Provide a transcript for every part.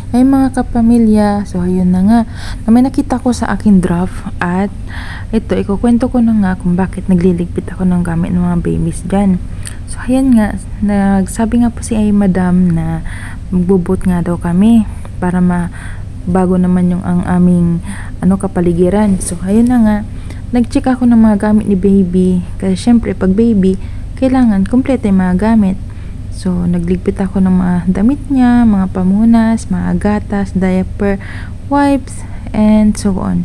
Ay mga kapamilya, so ayun na nga, na may nakita ko sa aking draft at ito, ikukwento ko na nga kung bakit nagliligpit ako ng gamit ng mga babies dyan. So ayan nga, nagsabi nga po si ay madam na magbubot nga daw kami para bago naman yung ang aming kapaligiran. So ayun na nga, nag-check ako ng mga gamit ni baby kasi syempre pag baby, kailangan kompleto yung mga gamit. So, nagligpit ako ng mga damit niya, mga pamunas, mga gatas, diaper, wipes, and so on.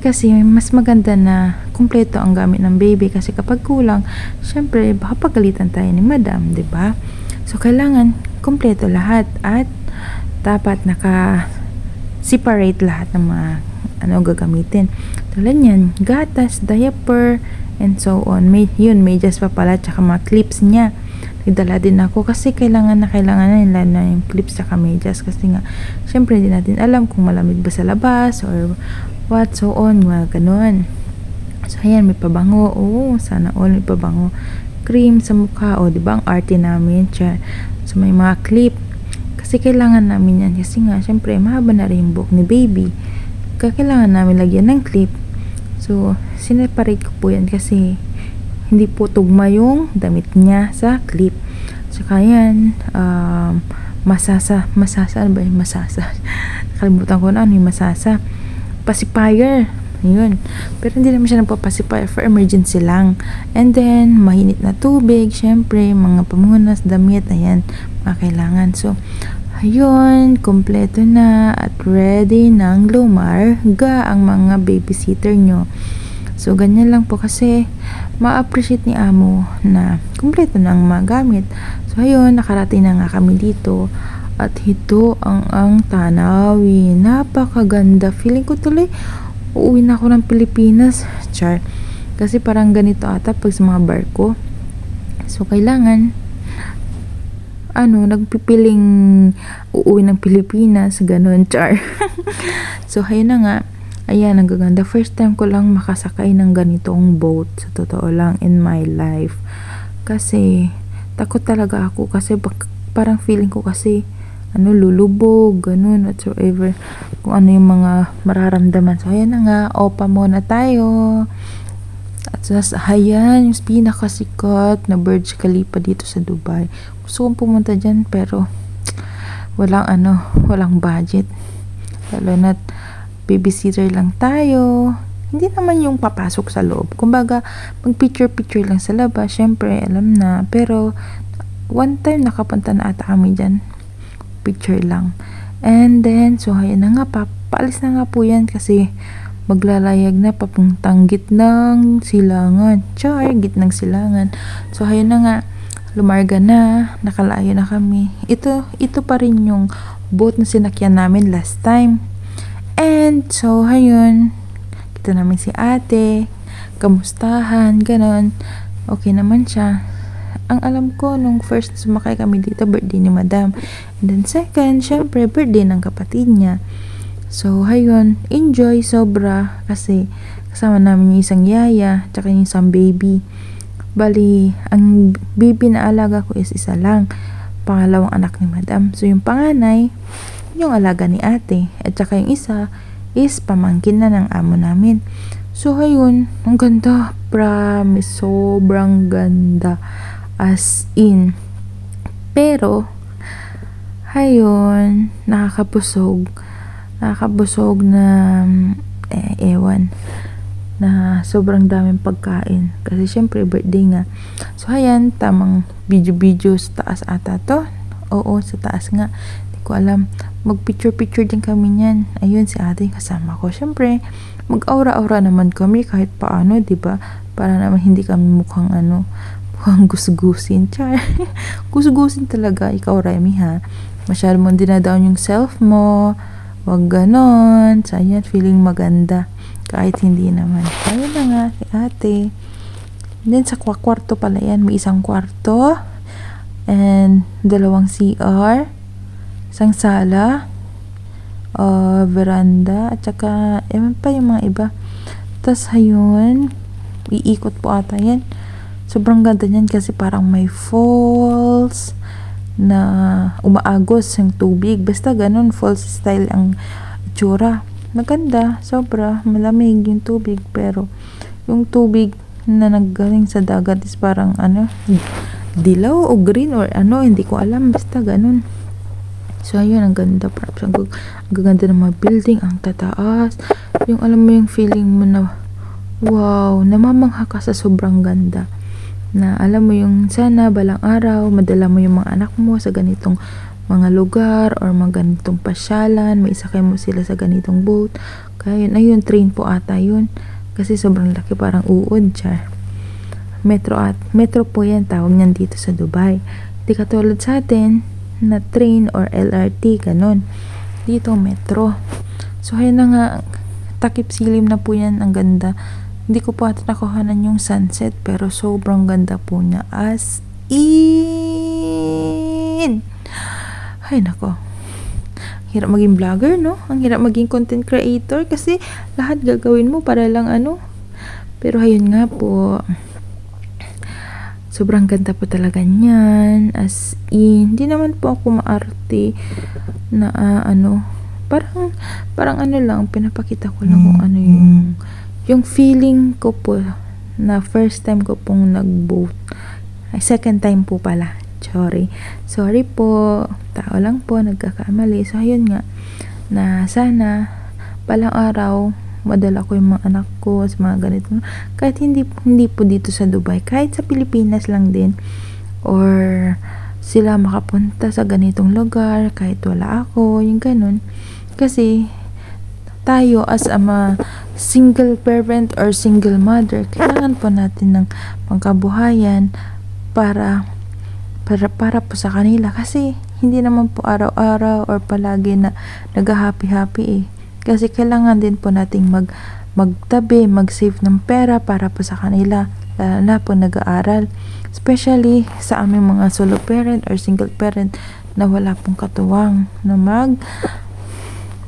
Kasi mas maganda na kumpleto ang gamit ng baby kasi kapag kulang, syempre baka pagalitan tayo ni madam, 'di ba? So, kailangan kumpleto lahat at dapat naka-separate lahat ng mga gagamitin. Tulad niyan, gatas, diaper, and so on. May medyas pa pala, tsaka mga clips niya. Nagdala din ako kasi kailangan na nila na yung clips sa medyas kasi nga syempre hindi natin alam kung malamig ba sa labas or what, so on, mga ganun. So ayan, may pabango, sana all may pabango, cream sa mukha, diba ang arte namin, so may mga clip kasi kailangan namin yan kasi nga syempre mahaba na rin yung buhok ni baby, kailangan namin lagyan ng clip. So sineparate ko po yan kasi hindi po tugma yung damit niya sa clip. Saka yan, masasa, ano ba yung masasa? Nakalimutan ko na ano yung masasa. Pacifier, yun. Pero hindi naman siya nagpa-pacifier, for emergency lang. And then, mainit na tubig, syempre, mga pamunas, damit, ayan, mga kailangan. So, ayun, kompleto na at ready nang lumarga ang mga babysitter nyo. So, ganyan lang po kasi ma-appreciate ni amo na kumpleto na ang mga gamit. So, ayun, nakarating na nga kami dito. At ito ang tanawin. Napakaganda. Feeling ko tuloy, uuwi na ako ng Pilipinas. Char. Kasi parang ganito ata pag sa mga barko. So, kailangan nagpipiling uuwi ng Pilipinas. Ganon, char. So, ayun na nga. Ayan, ang gaganda. First time ko lang makasakay ng ganitong boat. Sa totoo lang, in my life. Kasi, takot talaga ako. Kasi, parang feeling ko kasi, lulubog, ganun, whatsoever. Kung ano yung mga mararamdaman. So, ayan na nga. Opa muna tayo. At ayan, yung pinakasikat na Burj Khalifa dito sa Dubai. Gusto kong pumunta dyan, pero, walang budget. Lalo na't, babysitter lang tayo. Hindi naman yung papasok sa loob. Kumbaga, mag-picture lang sa labas. Syempre, alam na. Pero, one time nakapunta na ata kami dyan. Picture lang. And then, so, ayan na nga. Paalis na nga po yan kasi maglalayag na papuntang gitnang silangan. Gitnang silangan. So, ayan na nga. Lumarga na. Nakalayo na kami. Ito pa rin yung boat na sinakyan namin last time. And, so, ayun, kita namin si ate, kamustahan, ganon. Okay naman siya. Ang alam ko, nung first na sumakay kami dito, birthday ni madam. And then second, syempre, birthday ng kapatid niya. So, ayun, enjoy sobra kasi kasama namin yung isang yaya, tsaka yung isang baby. Bali, ang baby na alaga ko is isa lang. Pangalawang anak ni madam. So, yung panganay, yung alaga ni ate. At saka yung isa is pamangkin na ng amo namin. So, ayun, ang ganda. Promise, sobrang ganda. As in. Pero, ayun, nakakabusog na, ewan, na sobrang daming pagkain. Kasi, syempre, birthday nga. So, ayan, tamang video sa taas ata to. Oo, sa taas nga. Ko alam, mag-picture din kami niyan. Ayun, si ate kasama ko. Syempre, mag-aura-aura naman kami kahit paano, 'di ba? Para naman hindi kami mukhang gusgusin. Char. Gusgusin talaga ikaw, Remy, ha. Masyado mo dinadown yung self mo. Wag ganon. So, ayan, feeling maganda kahit hindi naman. Ayun na nga, si ate. And then, sa kwarto pala yan. May isang kwarto and 2 CR. Isang sala, veranda, at saka, ewan pa yung mga iba. Tapos, ayun, iikot po ata yan. Sobrang ganda niyan kasi parang may falls, na umaagos yung tubig. Basta ganun, falls style ang itsura. Maganda, sobra, malamig yung tubig, pero yung tubig na naggaling sa dagat is parang dilaw o green or hindi ko alam, basta ganun. So ayun, ang ganda, ang gaganda ng mga building, ang tataas, yung alam mo yung feeling mo na wow, namamangha ka sa sobrang ganda, na alam mo yung sana balang araw madala mo yung mga anak mo sa ganitong mga lugar or mga ganitong pasyalan, may isakay mo sila sa ganitong boat. Kaya yun, ayun, train po ata yun kasi sobrang laki, parang uod siya. Metro po yan tawag niyan dito sa Dubai. Di katulad sa atin na train or LRT, ganon. Dito metro. So ayun na nga, takip silim na po yan, ang ganda. Hindi ko po ata nakuhanan yung sunset, pero sobrang ganda po niya, as in. Ay nako, hirap maging vlogger, no? Ang hirap maging content creator kasi lahat gagawin mo para lang pero ayun nga po, sobrang ganda po talaga niyan, as in. Hindi naman po ako maarte na parang lang, pinapakita ko lang kung ano yung feeling ko po na first time ko pong nag-boat. Second time po pala. Sorry po, tao lang po, nagkakamali. So ayun nga, na sana palang araw madala ko yung mga anak ko sa mga ganito, kahit hindi po dito sa Dubai, kahit sa Pilipinas lang din, or sila makapunta sa ganitong lugar kahit wala ako, yung ganun. Kasi tayo as a single parent or single mother, kailangan po natin ng pangkabuhayan para po sa kanila, kasi hindi naman po araw-araw or palagi na nag-happy eh. Kasi kailangan din po nating magtabi, mag-save ng pera para po sa kanila, lalo na po nag-aaral. Especially sa aming mga solo parent or single parent na wala pong katuwang na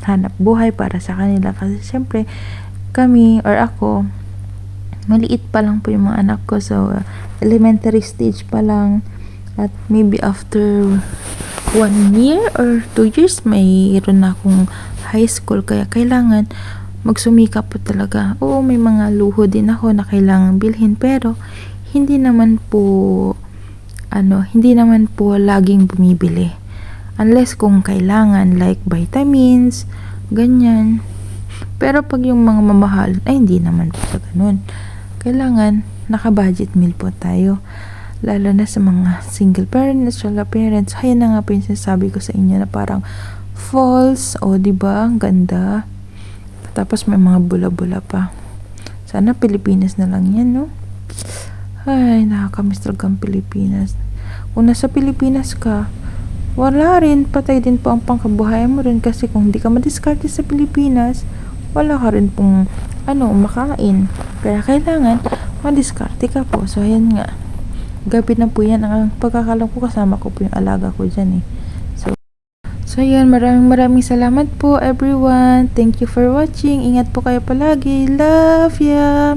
hanap buhay para sa kanila. Kasi syempre, kami or ako, maliit pa lang po yung mga anak ko. So, elementary stage pa lang. At maybe after 1 year or 2 years, mayroon na akong high school, kaya kailangan magsumikap po talaga. Oo, may mga luho din ako na kailangan bilhin, pero hindi naman po laging bumibili, unless kung kailangan, like vitamins, ganyan. Pero pag yung mga mamahal, ay hindi naman po sa ganun. Kailangan naka-budget meal po tayo, lalo na sa mga single parents, solo parents. Kaya na nga po yung sinasabi ko sa inyo na parang falls, diba? Ang ganda. Tapos may mga bula-bula pa. Sana Pilipinas na lang yan, no? Ay, nakakamiss talaga ang Pilipinas. Kung nasa Pilipinas ka, wala rin, patay din po ang pangkabuhayan mo rin, kasi kung di ka madiskarte sa Pilipinas, wala ka rin pong makain. Kaya kailangan madiskarte ka po. So ayan nga, gabi na po yan. Ang pagkakalam ko, kasama ko po yung alaga ko dyan eh. So ayan, maraming salamat po everyone. Thank you for watching. Ingat po kayo palagi. Love ya.